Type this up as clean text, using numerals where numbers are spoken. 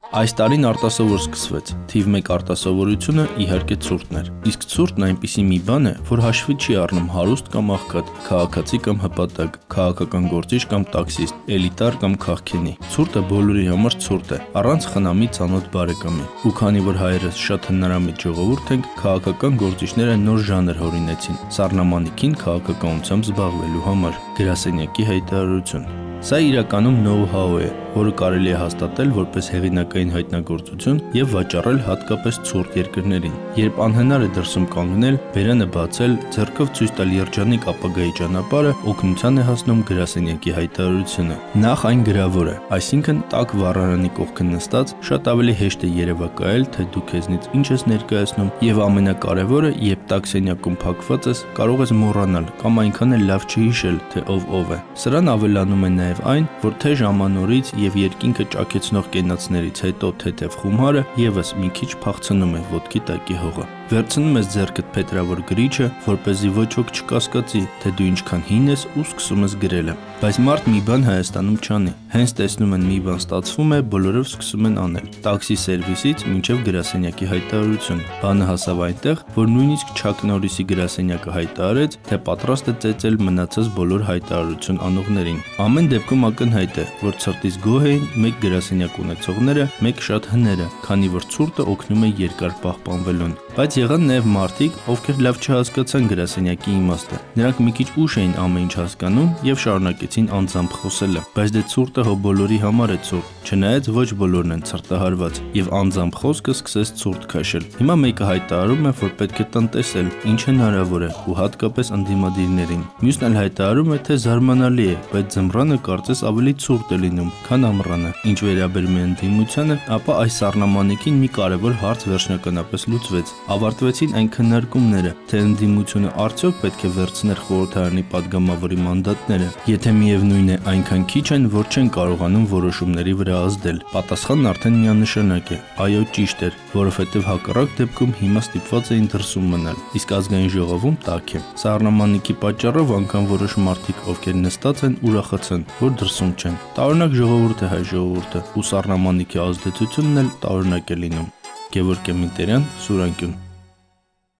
Այս տարին արտասովոր սկսվեց, թիվ 1 արտասովորությունը իհարկե ցուրտն էր, իսկ ցուրտն այնպիսի մի բան է, որ հաշվի չի առնում հարուստ կամ աղքատ, քաղաքացի կամ հպատակ, քաղաքական գործիչ կամ տաքսիստ, էլիտար կամ քաղքենի, ցուրտը բոլորի համար ցուրտ է, առանց խնամի ծանոթ բարեկամի, ու քանի որ հայերս շատ հնարամիտ ժողովուրդ ենք, քաղաքական գործիչները նոր ժանր հորինեցին, սառնամանիքին քաղաքականությամբ զբաղվելու համար, գրասենյակի հայտարարություն։ Սա իրականում know-how է, որը կարելի է հաստատել որպես հեղինակային հայտնագործություն եւ վաճառել հատկապես ցուրտ երկրներին։ Երբ անհնար է դրսում կանգնել, բերանը բացել, ձեռքով ցույց տալ երջանիկ ապագայի ճանապարհը, օգնության է հասնում գրասենյակի հայտարարությունը։ Նախ այն գրավոր է, այսինքն տաք վառարանի կողքին նստած շատ ավելի հեշտ է երևակայել, թե դու քեզնից ինչ ես ներկայացնում, եւ ամենակարևորը, երբ տաք սենյակում փակված ես, կարող ես մոռանալ կամ այնքան էլ լավ չհիշել, թե ով է։ Սրան ավելանում է նաև այն, որ թե ժամանորից եւ երկինքը ճաքեցնող կենացներից հետո թեթև խումարը եւս մի քիչ փախցնում է ոտքի տակի հողը։ Վերցնում ես ձեռքդ փետրավոր գրիչը, որպեսզի ոչ ոք չկասկածի, թե դու ինչքան հին ես ու սկսում ես գրելը։ Բայց մարդ մի բան Հայաստանում չանի։ Հենց տեսնում են մի բան ստացվում է, բոլորով սկսում են անել։ Տաքսի սերվիսից մինչև գրասենյակի հայտարարություն։ Բանը հասավ այնտեղ, որ նույնիսկ Չակ Նորիսի գրասենյակը հայտարարեց, թե պատրաստ է ծեծել մնացած բոլոր հայտարարություն անողներին։ Ամեն դեպքում ակնհայտ է, որ ցրտից գոհ էին մեկ գրասենյակ ունեցողները, մեկ շատ հները, քանի որ ցուրտը օգնում է երկար պահպանվելուն։ Բայց եղան նաև մարդիկ, ովքեր լավ չհասկացան գրասենյակի իմաստը։ Նրանք մի քիչ ուշ էին ամեն ինչ հասկանում եւ շարունակեցին անձամբ խոսելը։ Բայց դե ցուրտը հո բոլորի համար է ցուրտ, չնայած ոչ բոլորն են ցրտահարված, եւ անձամբ խոսքը սկսեց ցուրտ քաշել։ Հիմա մեկը հայտարարում է, որ պետք է տնտեսել, ինչ հնարավոր է, ու հատկապես ընդդիմադիրներին։ Մյուսն էլ հայտարարում է, թե զարմանալի է, բայց ձմռանը կարծես ավելի ցուրտ է լինում, քան ամռանը։ Ինչ վերաբերում է ընդդիմությանը, ապա այս սառնամանիքին մի կարևոր հարց վերջնականապես լուծվեց։ Ավարտվեցին այն քննարկումները, թե ընդդիմությունը արդյոք պետք է վերցներ խորհրդարանի падգամավորի մանդատները, եթե միևնույն է այնքան քիչ են, որ չեն կարողանում որոշումների վրա ազդել։ Պատասխանն արդեն միանշանակ է։ Այո, ճիշտ էր, որովհետև հակառակ դեպքում հիմա ստիպված էին դրսում մնալ, իսկ ազգային ժողովում տաք է։ Սառնամանիքի պատճառով անգամ որոշ մարդիկ, ովքեր նստած են, ուրախացան, որ դրսում չեն։ Տարօրինակ ժողովուրդ է հայ ժողովուրդը, ու սառնամանիքի ազդեցությունն էլ տարօրինակ է լինում։ Գևորգ Էմինտերյան, Սուրանկյուն։